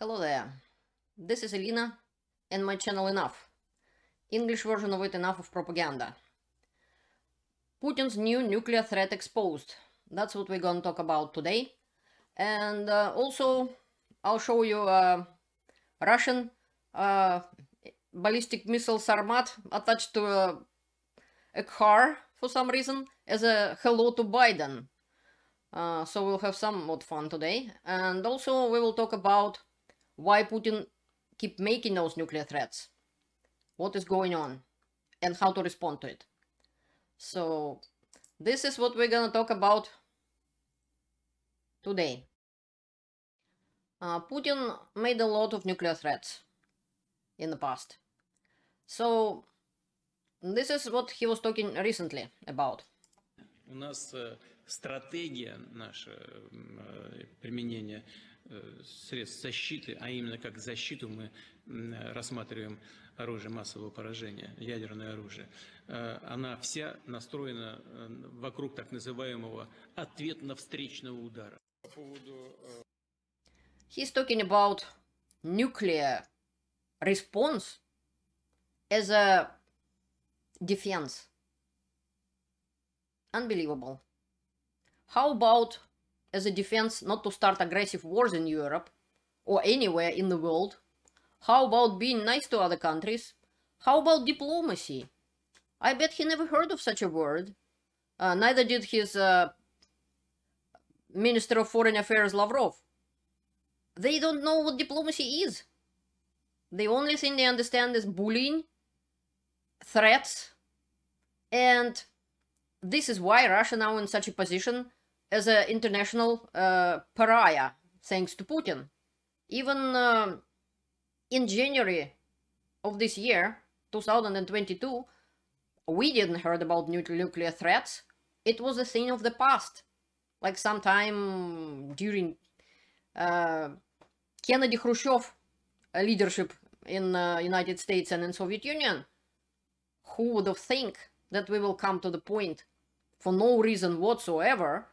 Hello there, this is Elena and my channel Enough, English version of it, Enough of Propaganda. Putin's new nuclear threat exposed. That's what we're going to talk about today. And also I'll show you Russian ballistic missile Sarmat attached to a car for some reason as a hello to Biden. So we'll have somewhat fun today. And also we will talk about why Putin keep making those nuclear threats, what is going on, and how to respond to it. So this is what we're gonna talk about today. Putin made a lot of nuclear threats in the past. So this is what he was talking recently about. У нас стратегия наша применения средств защиты, а именно как защиту мы рассматриваем оружие массового поражения, ядерное оружие. Она вся настроена вокруг так называемого ответно-встречного удара. He's talking about nuclear response as a defense. Unbelievable. How about as a defense not to start aggressive wars in Europe or anywhere in the world? How about being nice to other countries? How about diplomacy? I bet he never heard of such a word. Neither did his Minister of Foreign Affairs Lavrov. They don't know what diplomacy is. The only thing they understand is bullying, threats, and this is why Russia now in such a position as an international pariah, thanks to Putin. Even in January of this year, 2022, we didn't heard about nuclear threats. It was a thing of the past. Like sometime during Kennedy-Khrushchev leadership in United States and in Soviet Union. Who would have think that we will come to the point, for no reason whatsoever,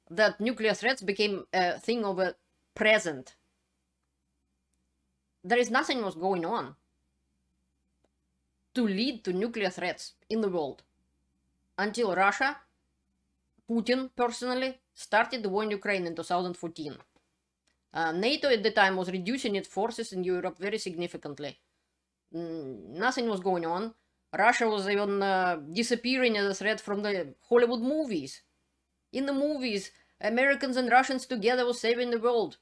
that nuclear threats became a thing of a present. There is nothing was going on to lead to nuclear threats in the world until Russia, Putin personally, started the war in Ukraine in 2014. NATO at the time was reducing its forces in Europe very significantly. Nothing was going on. Russia was even disappearing as a threat from the Hollywood movies. In the movies, Americans and Russians together were saving the world.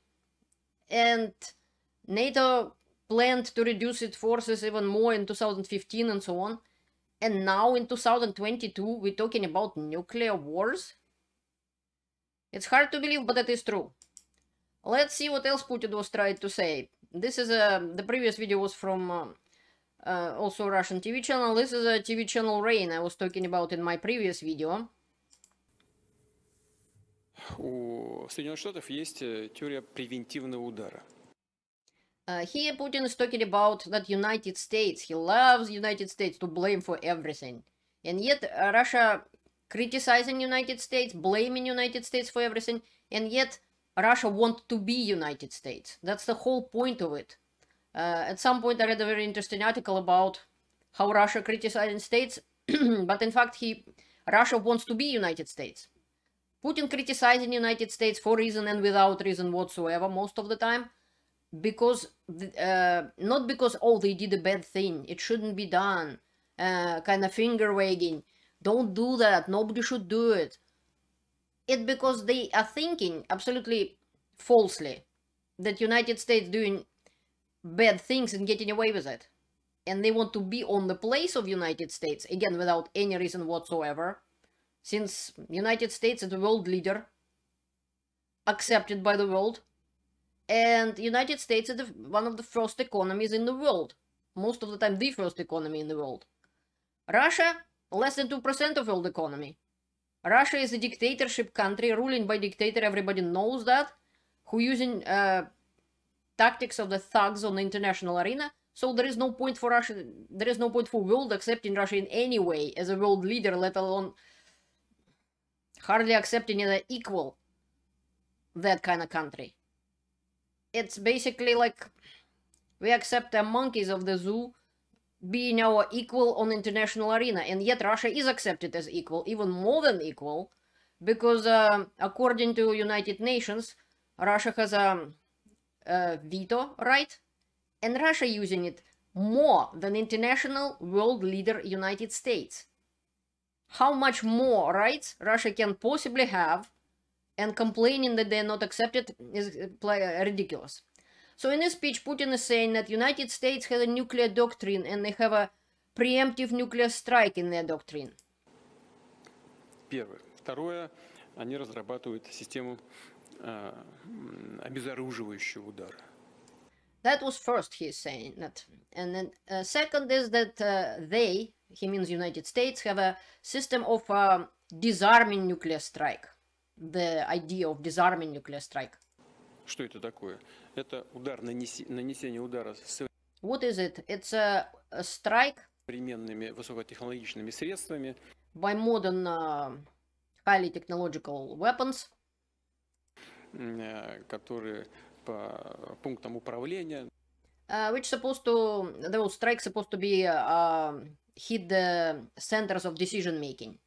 And NATO planned to reduce its forces even more in 2015 and so on. And now in 2022, we're talking about nuclear wars? It's hard to believe, but it is true. Let's see what else Putin was trying to say. This is the previous video was from also Russian TV channel. This is a TV channel Rain I was talking about in my previous video. У Соединенных Штатов есть теория превентивного удара. Here Putin is talking about that United States, he loves United States to blame for everything. And yet Russia criticizing United States, blaming United States for everything, and yet Russia wants to be United States. That's the whole point of it. At some point I read a very interesting article about how Russia criticizing states, but in fact Russia wants to be United States. Putin criticizing United States for reason and without reason whatsoever most of the time, because not because, oh, they did a bad thing, it shouldn't be done, kind of finger wagging, don't do that, nobody should do it. It's because they are thinking absolutely falsely that United States doing bad things and getting away with it. And they want to be on the place of United States, again, without any reason whatsoever, since United States is the world leader, accepted by the world, and United States is one of the first economies in the world. Most of the time, the first economy in the world. Russia, less than 2% of world economy. Russia is a dictatorship country, ruling by dictator, everybody knows that, who using tactics of the thugs on the international arena. So there is no point for Russia, there is no point for world accepting Russia in any way as a world leader, let alone hardly accepting as an equal that kind of country. it's basically like we accept the monkeys of the zoo being our equal on international arena, and yet Russia is accepted as equal, even more than equal, because according to United Nations, Russia has a veto right, and Russia using it more than international world leader United States. How much more rights Russia can possibly have, and complaining that they're not accepted is ridiculous. So in this speech, Putin is saying that United States has a nuclear doctrine and they have a preemptive nuclear strike in their doctrine. Первое. Второе, они разрабатывают систему обезоруживающего удара. That was first, he's saying that. And then second is that they, he means United States, have a system of disarming nuclear strike. The idea of disarming nuclear strike. Что это такое? Это удар, нанесение удара с What is it? It's a strike современными высокотехнологичными средствами, by modern highly technological weapons, которые по пунктам управления, which supposed to, those strikes supposed to be hit the centers of decision making,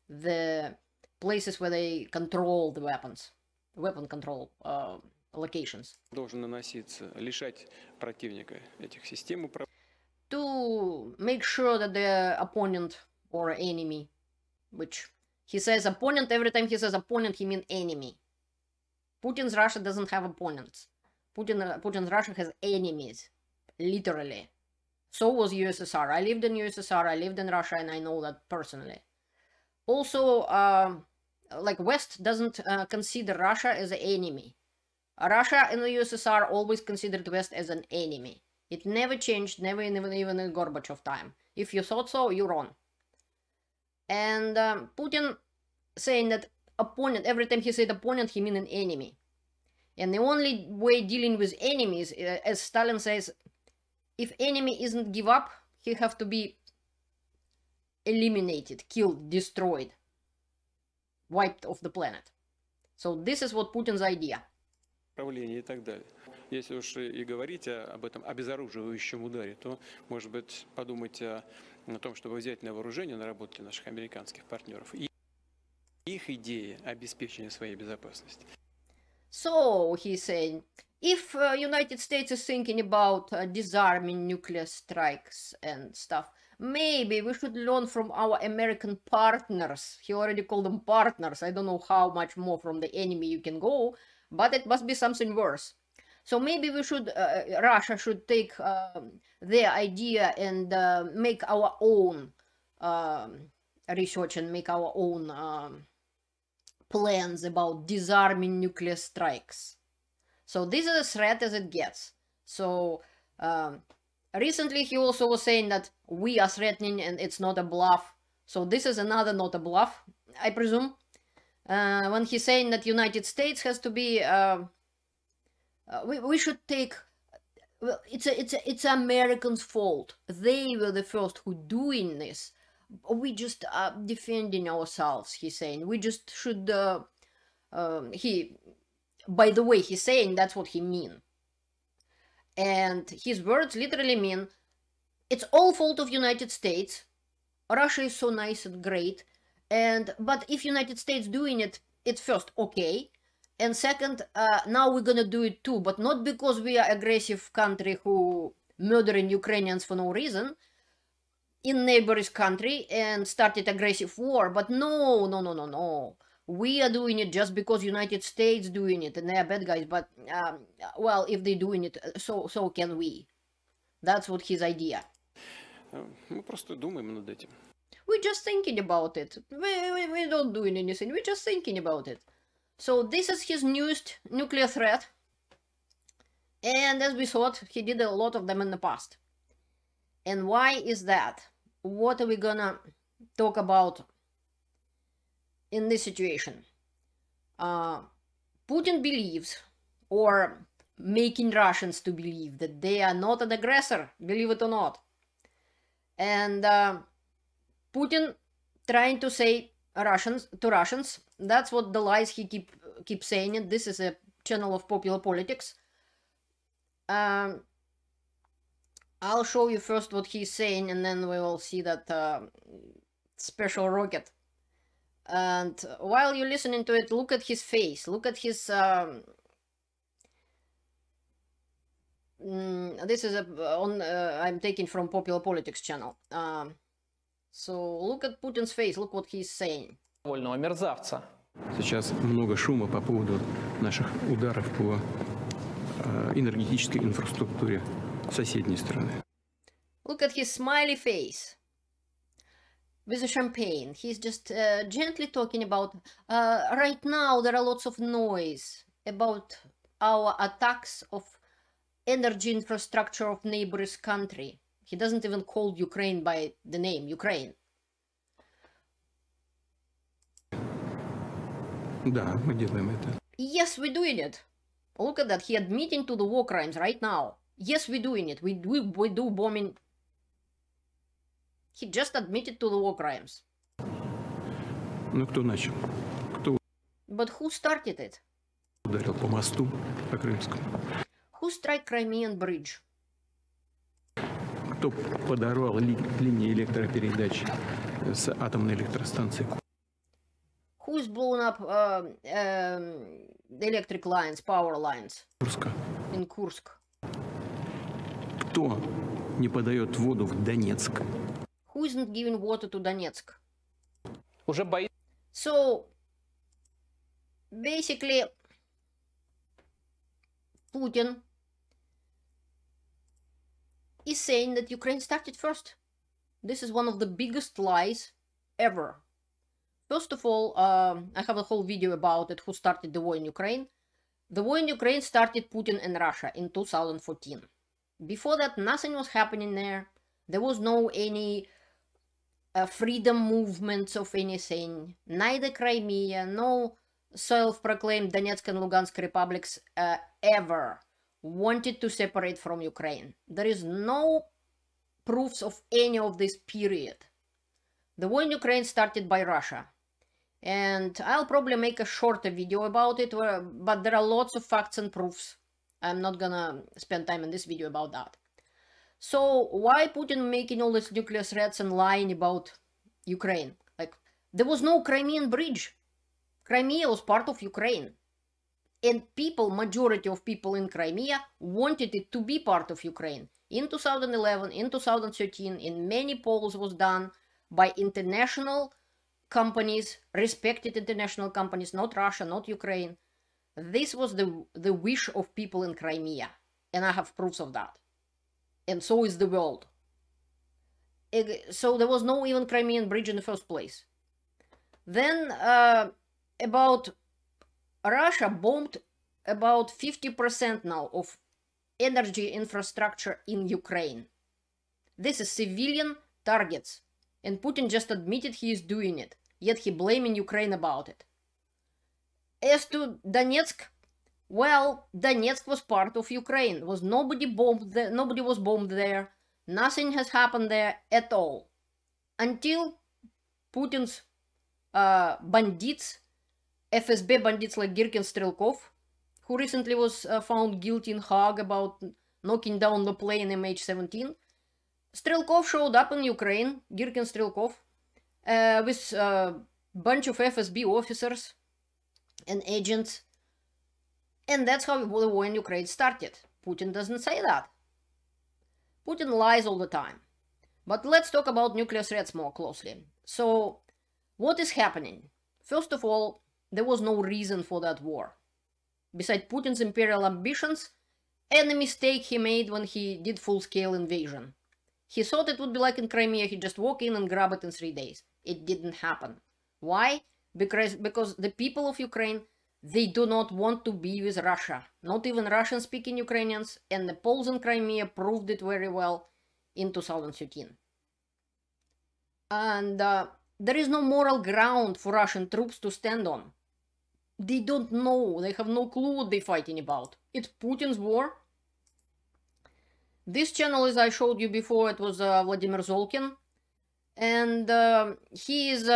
the places where they control the weapons, weapon control locations. должен наноситься, лишать противника этих систем управления. To make sure that the opponent or enemy, which he says opponent, every time he says opponent, he means enemy. Putin's Russia doesn't have opponents. Putin's Russia has enemies, literally. So was USSR. I lived in USSR, I lived in Russia, and I know that personally. Also, like West doesn't consider Russia as an enemy. Russia and the USSR always considered West as an enemy. It never changed, never even in Gorbachev time. If you thought so, you're wrong. And Putin saying that opponent, every time he said opponent, he means an enemy. And the only way dealing with enemies, as Stalin says, if enemy isn't give up, he have to be eliminated, killed, destroyed, wiped off the planet. So this is what Putin's idea. И так далее. Если уж и говорить об этом обезоруживающем ударе, то, может быть, подумайте о том, чтобы взять на вооружение наработки наших американских партнеров и их идеи обеспечения своей безопасности. So, he's saying, if United States is thinking about disarming nuclear strikes and stuff, maybe we should learn from our American partners. He already called them partners. I don't know how much more from the enemy you can go, but it must be something worse. So maybe we should, Russia should take their idea and make our own research and make our own plans about disarming nuclear strikes. So this is a threat as it gets. So recently he also was saying that we are threatening and it's not a bluff. So this is another not a bluff, I presume. When he's saying that United States has to be, we should take, well, it's Americans' fault. They were the first who doing this. We just are defending ourselves, he's saying. We just should, by the way, he's saying that's what he mean. And his words literally mean, it's all fault of United States. Russia is so nice and great. But if United States doing it, it's first, okay. And second, now we're gonna do it too, but not because we are aggressive country who murdering Ukrainians for no reason in neighbor's country and started aggressive war, but no. We are doing it just because United States doing it and they are bad guys, but well, if they're doing it, so can we. That's what his idea. Мы просто думаем над этим. We're just thinking about it. We're not doing anything, we're just thinking about it. So this is his newest nuclear threat. And as we thought, he did a lot of them in the past. And why is that? What are we gonna talk about in this situation? Putin believes, or making Russians to believe, that they are not an aggressor, believe it or not. And Putin trying to say to Russians, that's what the lies he keep saying it. This is a channel of popular politics. I'll show you first what he's saying, and then we will see that special rocket. And while you're listening to it, look at his face. Look at his... this is I'm taking from Popular Politics channel. So look at Putin's face. Look what he's saying. Мерзавца. Сейчас много шума по поводу наших ударов по энергетической инфраструктуре соседней страны. Look at his smiley face with the champagne. He's just gently talking about right now there are lots of noise about our attacks of energy infrastructure of neighbors country. He doesn't even call Ukraine by the name Ukraine. Да, мы делаем это. Yes, we're doing it. Look at that. He admitting to the war crimes right now. Yes, we're doing it. We do bombing. He just admitted to the war crimes. Ну, кто начал? Кто But who started it? ударил по мосту, по Крымскому? Who struck Crimean Bridge? Кто подорвал линии электропередач с атомной электростанции? Who's blown up the electric lines, power lines Курска. in Kursk? Кто не подает воду в Донецк? Who isn't giving water to Donetsk? Уже боится. So, basically, Putin is saying that Ukraine started first. This is one of the biggest lies ever. First of all, I have a whole video about it, who started the war in Ukraine. The war in Ukraine started Putin and Russia in 2014. Before that, nothing was happening there. There was no any freedom movements of anything. Neither Crimea, no self-proclaimed Donetsk and Lugansk republics ever wanted to separate from Ukraine. There is no proofs of any of this period. The war in Ukraine started by Russia. And I'll probably make a shorter video about it, but there are lots of facts and proofs. I'm not gonna spend time in this video about that. So why Putin making all these nuclear threats and lying about Ukraine? Like, there was no Crimean bridge. Crimea was part of Ukraine. And people, majority of people in Crimea wanted it to be part of Ukraine. In 2011, in 2013, in many polls was done by international companies, respected international companies, not Russia, not Ukraine. This was the wish of people in Crimea. And I have proofs of that. And so is the world. So there was no even Crimean bridge in the first place. Then about Russia bombed about 50% now of energy infrastructure in Ukraine. This is civilian targets. And Putin just admitted he is doing it, yet he blaming Ukraine about it. As to Donetsk, well, Donetsk was part of Ukraine. Nobody was bombed there. Nothing has happened there at all. Until Putin's bandits, FSB bandits like Girkin Strelkov, who recently was found guilty in Hague about knocking down the plane MH17, Strelkov showed up in Ukraine, Girkin Strelkov, with a bunch of FSB officers and agents. And that's how the war in Ukraine started. Putin doesn't say that. Putin lies all the time. But let's talk about nuclear threats more closely. So, what is happening? First of all, there was no reason for that war. Besides Putin's imperial ambitions and the mistake he made when he did full-scale invasion. He thought it would be like in Crimea, he'd just walk in and grab it in 3 days. It didn't happen. Why? Because the people of Ukraine, they do not want to be with Russia. Not even Russian-speaking Ukrainians, and the polls in Crimea proved it very well in 2013. And there is no moral ground for Russian troops to stand on. They don't know, they have no clue what they're fighting about. It's Putin's war. This channel, as I showed you before, it was Vladimir Zolkin. And he is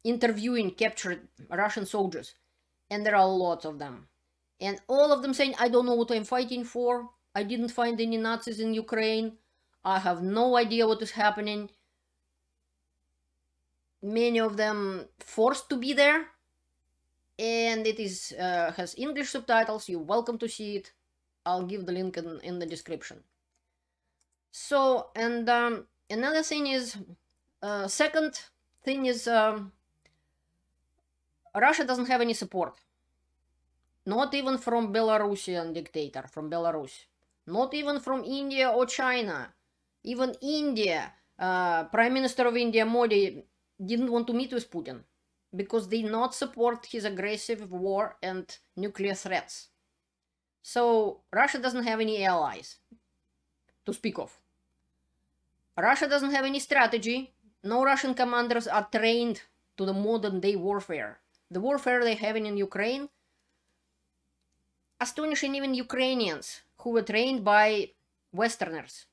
interviewing captured Russian soldiers. And there are lots of them. And all of them saying, I don't know what I'm fighting for. I didn't find any Nazis in Ukraine. I have no idea what is happening. Many of them forced to be there. And it is has English subtitles. You're welcome to see it. I'll give the link in the description. So, and another thing is, second thing is, Russia doesn't have any support. Not even from Belarusian dictator, from Belarus. Not even from India or China. Even India, Prime Minister of India, Modi, didn't want to meet with Putin because they not support his aggressive war and nuclear threats. So Russia doesn't have any allies to speak of. Russia doesn't have any strategy. No Russian commanders are trained to the modern day warfare. The warfare they're having in Ukraine, astonishing even Ukrainians who were trained by Westerners,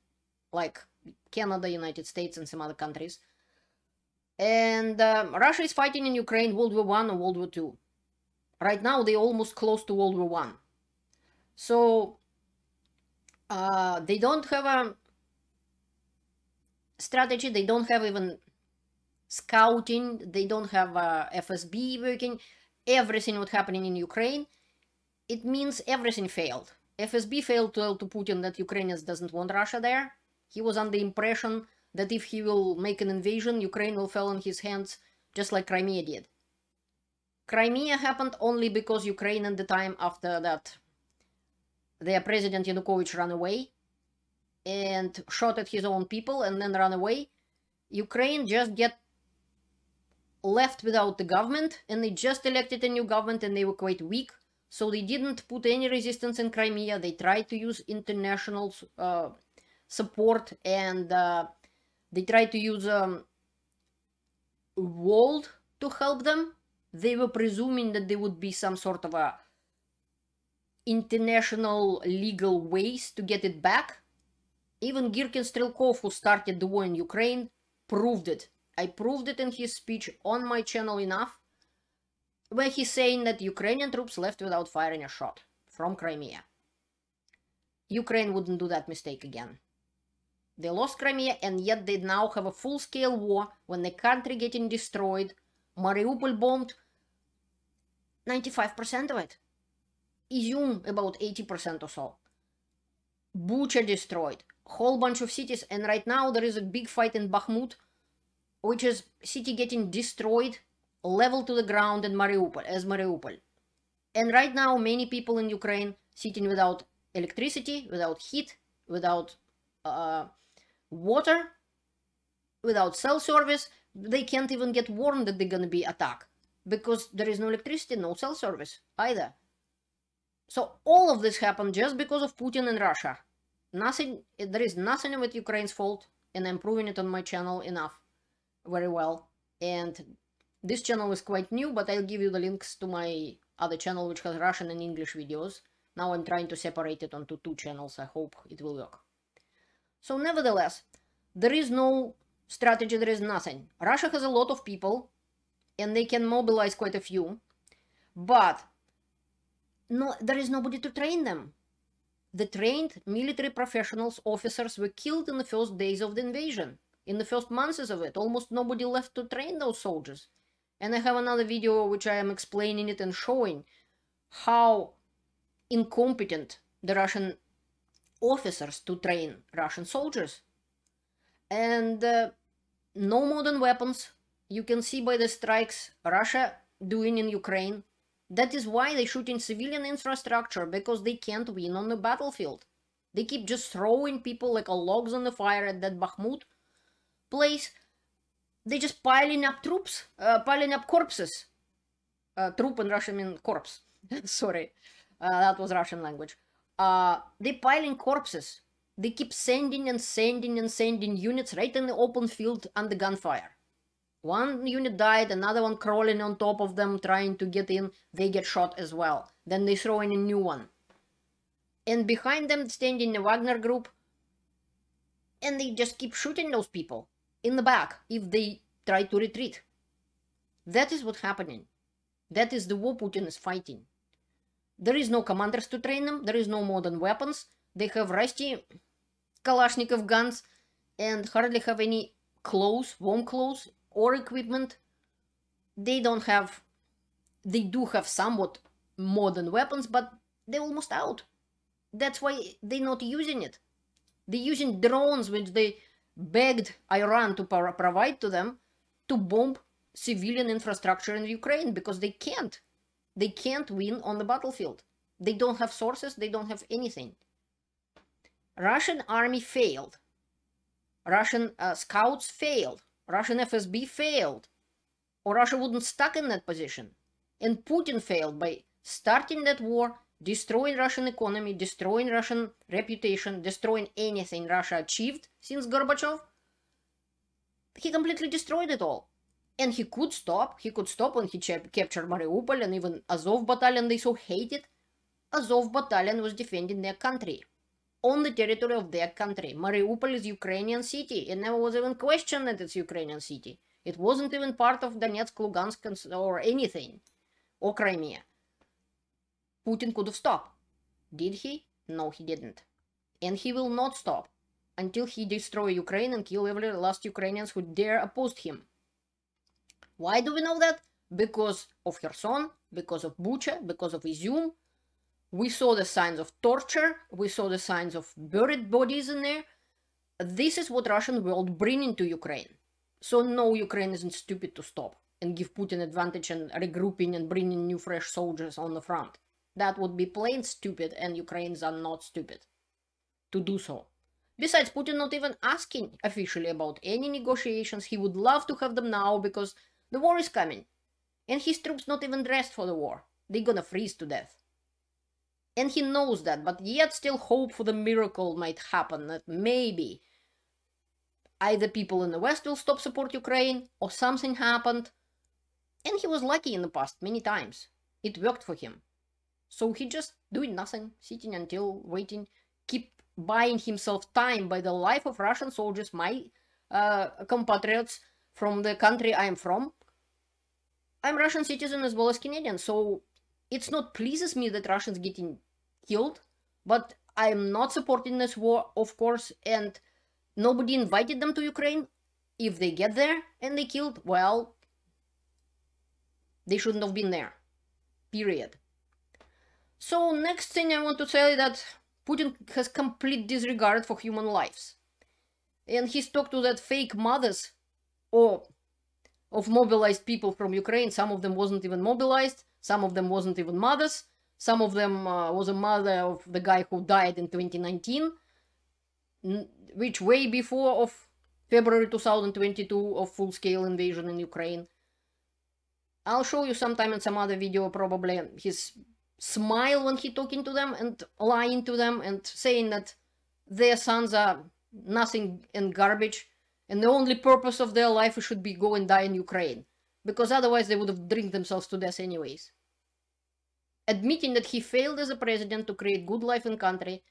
like Canada, United States, and some other countries. And Russia is fighting in Ukraine World War I or World War II. Right now, they're almost close to World War I. So they don't have a strategy. They don't have even scouting. They don't have FSB working. Everything what's happening in Ukraine, it means everything failed. FSB failed to tell to Putin that Ukrainians doesn't want Russia there. He was under the impression that if he will make an invasion, Ukraine will fall in his hands, just like Crimea did. Crimea happened only because Ukraine at the time after that, their president Yanukovych ran away and shot at his own people and then ran away. Ukraine just get left without the government, and they just elected a new government and they were quite weak. So they didn't put any resistance in Crimea. They tried to use international support, and they tried to use world to help them. They were presuming that there would be some sort of a international legal ways to get it back. Even Girkin Strelkov, who started the war in Ukraine, proved it. I proved it in his speech on my channel enough, where he's saying that Ukrainian troops left without firing a shot from Crimea. Ukraine wouldn't do that mistake again. They lost Crimea, and yet they now have a full-scale war when the country getting destroyed. Mariupol bombed 95% of it. Izium about 80% or so. Bucha destroyed. Whole bunch of cities, and right now there is a big fight in Bakhmut, which is city getting destroyed, leveled to the ground in Mariupol. And right now many people in Ukraine sitting without electricity, without heat, without water, without cell service. They can't even get warned that they're gonna be attacked because there is no electricity, no cell service either. So all of this happened just because of Putin and Russia. There is nothing of it Ukraine's fault, and I'm proving it on my channel enough, very well. And this channel is quite new, but I'll give you the links to my other channel, which has Russian and English videos. Now I'm trying to separate it onto two channels. I hope it will work. So nevertheless, there is no strategy, there is nothing. Russia has a lot of people, and they can mobilize quite a few, but no, there is nobody to train them. The trained military professionals, officers, were killed in the first days of the invasion. In the first months of it, almost nobody left to train those soldiers. And I have another video which I am explaining it and showing how incompetent the Russian officers to train Russian soldiers. And no modern weapons. You can see by the strikes Russia doing in Ukraine. That is why they shoot in civilian infrastructure, because they can't win on the battlefield. They keep just throwing people like logs on the fire at that Bakhmut place. They just piling up troops, piling up corpses. Troop in Russian means corpse. Sorry, that was Russian language. They piling corpses. They keep sending and sending and sending units right in the open field under gunfire. One unit died, another one crawling on top of them, trying to get in. They get shot as well. Then they throw in a new one. And behind them standing the Wagner group. And they just keep shooting those people in the back if they try to retreat. That is what's happening. That is the war Putin is fighting. There is no commanders to train them. There is no modern weapons. They have rusty Kalashnikov guns and hardly have any clothes, warm clothes or equipment. They do have somewhat modern weapons, but they're almost out. That's why they're not using it. They're using drones, which they begged Iran to provide to them, to bomb civilian infrastructure in Ukraine, because they can't. They can't win on the battlefield. They don't have sources, they don't have anything. Russian army failed. Russian scouts failed. Russian FSB failed. Or Russia wouldn't stuck in that position. And Putin failed by starting that war, destroying Russian economy, destroying Russian reputation, destroying anything Russia achieved since Gorbachev. He completely destroyed it all. And he could stop. He could stop when he captured Mariupol, and even Azov battalion they so hated. Azov battalion was defending their country. On the territory of their country. Mariupol is Ukrainian city. It never was even questioned that it's Ukrainian city. It wasn't even part of Donetsk, Lugansk, or anything. Or Crimea. Putin could have stopped. Did he? No, he didn't. And he will not stop until he destroys Ukraine and kill every last Ukrainians who dare oppose him. Why do we know that? Because of Kherson, because of Bucha, because of Izium. We saw the signs of torture. We saw the signs of buried bodies in there. This is what Russian world bringing to Ukraine. So no, Ukraine isn't stupid to stop and give Putin advantage and regrouping and bringing new fresh soldiers on the front. That would be plain stupid, and Ukrainians are not stupid to do so. Besides, Putin not even asking officially about any negotiations. He would love to have them now because the war is coming. And his troops not even dressed for the war. They're gonna freeze to death. And he knows that, but yet still hope for the miracle might happen, that maybe either people in the West will stop support Ukraine, or something happened. And he was lucky in the past, many times. It worked for him. So he just doing nothing, sitting until waiting, keep buying himself time by the life of Russian soldiers, my compatriots from the country I am from. I'm Russian citizen as well as Canadian, so it's not pleases me that Russians getting killed, but I am not supporting this war, of course, and nobody invited them to Ukraine. If they get there and they killed, well, they shouldn't have been there. Period. So next thing I want to say that Putin has complete disregard for human lives. And he's talked to that fake mothers of mobilized people from Ukraine. Some of them wasn't even mobilized. Some of them wasn't even mothers. Some of them was a mother of the guy who died in 2019, which way before of February 2022 of full-scale invasion in Ukraine. I'll show you sometime in some other video probably his smile when he talking to them and lying to them and saying that their sons are nothing and garbage and the only purpose of their life should be go and die in Ukraine, because otherwise they would have drink themselves to death anyways. Admitting that he failed as a president to create good life in country,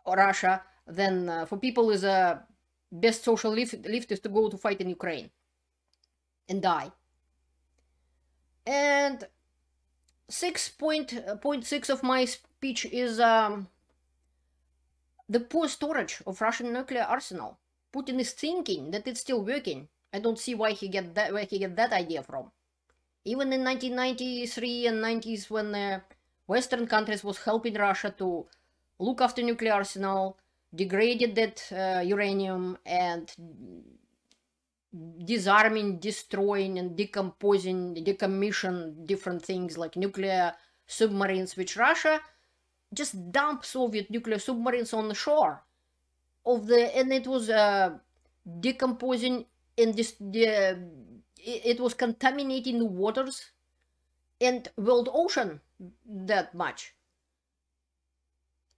or Russia, then for people is a best social lift is to go to fight in Ukraine and die. And 6.6 of my speech is the poor storage of Russian nuclear arsenal. Putin is thinking that it's still working. I don't see why he get that idea from. Even in 1993 and 90s, when Western countries was helping Russia to look after nuclear arsenal, degraded that uranium and disarming, destroying and decomposing, decommission different things like nuclear submarines, which Russia just dumped Soviet nuclear submarines on the shore of the, and it was decomposing and it was contaminating the waters and world ocean that much.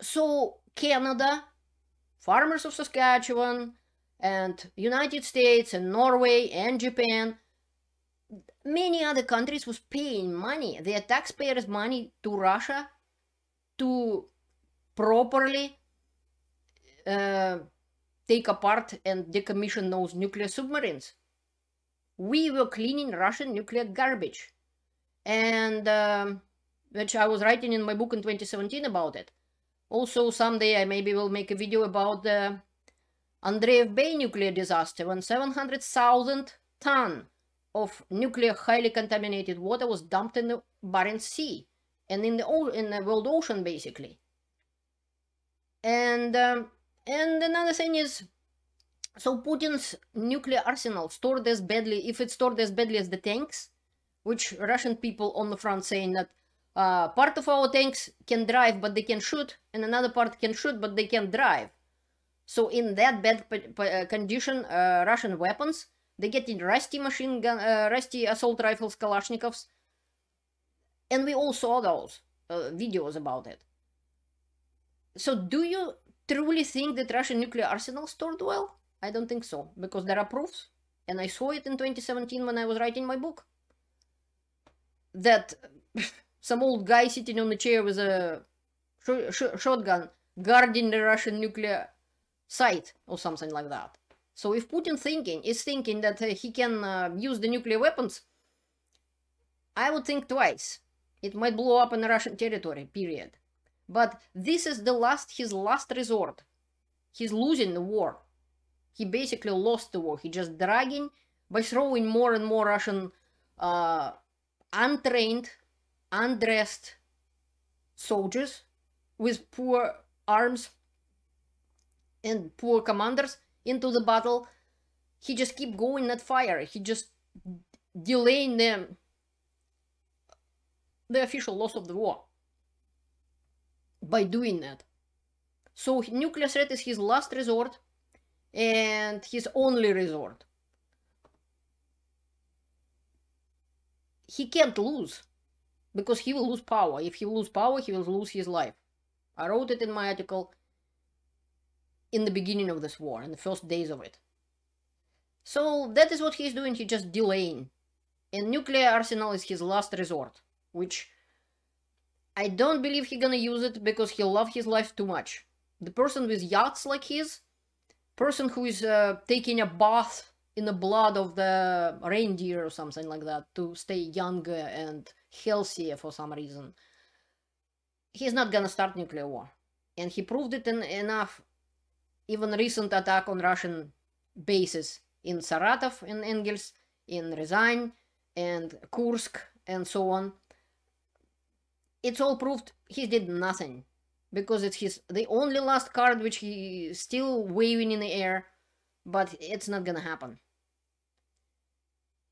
So Canada, farmers of Saskatchewan, and United States and Norway and Japan, many other countries was paying money, their taxpayers' money, to Russia to properly take apart and decommission those nuclear submarines. We were cleaning Russian nuclear garbage, and which I was writing in my book in 2017 about it. Also, someday I maybe will make a video about the Andreev Bay nuclear disaster, when 700,000 tons of nuclear highly contaminated water was dumped in the Barents Sea and in the world ocean, basically. And another thing is, so Putin's nuclear arsenal stored as badly, if it's stored as badly as the tanks, which Russian people on the front saying that part of our tanks can drive but they can shoot, and another part can shoot but they can't drive. So in that bad condition, Russian weapons, they get in rusty machine gun, rusty assault rifles, Kalashnikovs, and we all saw those videos about it. So do you truly think that Russian nuclear arsenal stored well? I don't think so, because there are proofs, and I saw it in 2017 when I was writing my book, that some old guy sitting on a chair with a shotgun guarding the Russian nuclear site or something like that. So if Putin is thinking that he can use the nuclear weapons, I would think twice. It might blow up in Russian territory, period. But this is his last resort. He's losing the war. He basically lost the war. He just dragging by throwing more and more Russian untrained, undressed soldiers with poor arms and poor commanders into the battle. He just keep going that fire. He just delaying the official loss of the war by doing that. So nuclear threat is his last resort and his only resort. He can't lose, because he will lose power. If he will lose power, he will lose his life. I wrote it in my article in the beginning of this war, in the first days of it. So that is what he's doing. He's just delaying. And nuclear arsenal is his last resort, which I don't believe he's gonna use it because he loves his life too much. The person with yachts like his, person who is taking a bath in the blood of the reindeer or something like that to stay younger and healthier for some reason, he's not gonna start nuclear war. And he proved it in enough, even recent attack on Russian bases in Saratov, in Engels, in Ryazan, and Kursk, and so on. It's all proved he did nothing, because it's the only last card which he still waving in the air, but it's not gonna happen.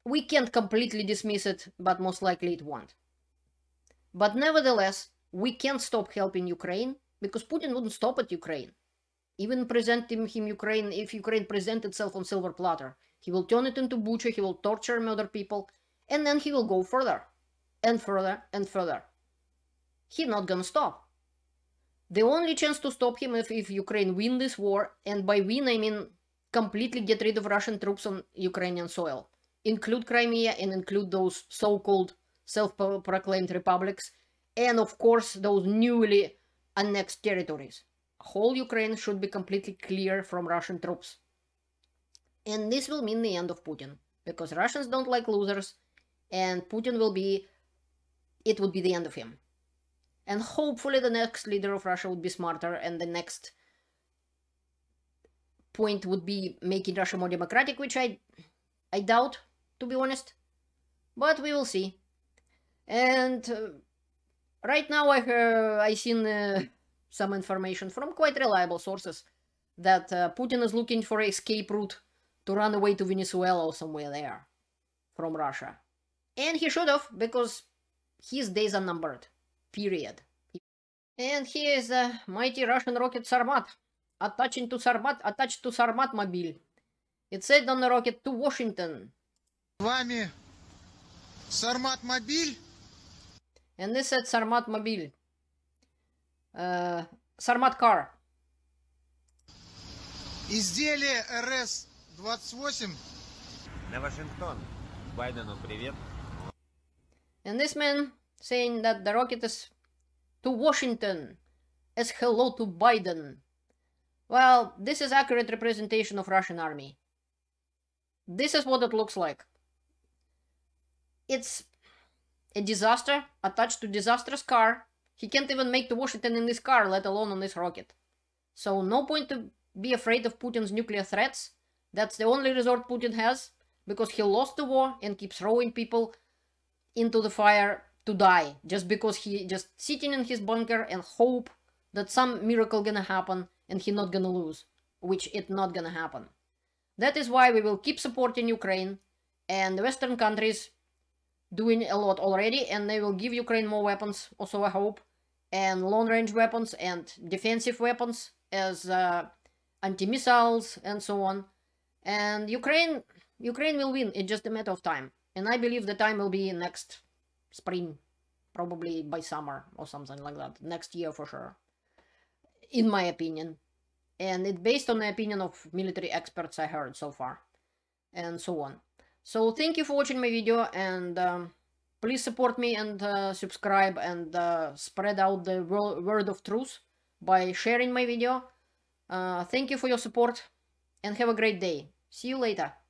We can't completely dismiss it, but most likely it won't. But nevertheless, we can't stop helping Ukraine, because Putin wouldn't stop at Ukraine. Even presenting him Ukraine, if Ukraine presents itself on silver platter, he will turn it into Bucha, he will torture, murder people, and then he will go further, and further, and further. He's not gonna stop. The only chance to stop him if Ukraine win this war, and by win I mean completely get rid of Russian troops on Ukrainian soil. Include Crimea and include those so-called self-proclaimed republics, and of course those newly annexed territories. Whole Ukraine should be completely clear from Russian troops. And this will mean the end of Putin, because Russians don't like losers, and Putin will be, it would be the end of him. And hopefully the next leader of Russia would be smarter, and the next point would be making Russia more democratic, which I doubt, to be honest. But we will see. And right now I seen some information from quite reliable sources that Putin is looking for an escape route to run away to Venezuela or somewhere there from Russia. And he should have, because his days are numbered. Period. And here is a mighty Russian rocket Sarmat, attached to Sarmat mobile. It said on the rocket to Washington. С вами Sarmat mobile. And this said Sarmat mobile. Sarmat car. Изделие РС-28. На Вашингтон. Байдену привет. And this man saying that the rocket is to Washington as hello to Biden. Well, this is accurate representation of Russian army. This is what it looks like. It's a disaster attached to disastrous car He can't even make to Washington in his car, let alone on his rocket. So no point to be afraid of Putin's nuclear threats. That's the only resort Putin has, because he lost the war and keeps throwing people into the fire to die, just because he just sitting in his bunker and hope that some miracle gonna happen and he not gonna lose, which it not gonna happen. That is why we will keep supporting Ukraine, and the Western countries doing a lot already, and they will give Ukraine more weapons, also I hope, and long-range weapons and defensive weapons as anti-missiles and so on. And Ukraine will win. It's just a matter of time. And I believe the time will be next spring, probably by summer or something like that. Next year for sure, in my opinion. And it's based on the opinion of military experts I heard so far, and so on. So thank you for watching my video, and please support me and subscribe and spread out the word of truth by sharing my video. Thank you for your support, and have a great day. See you later.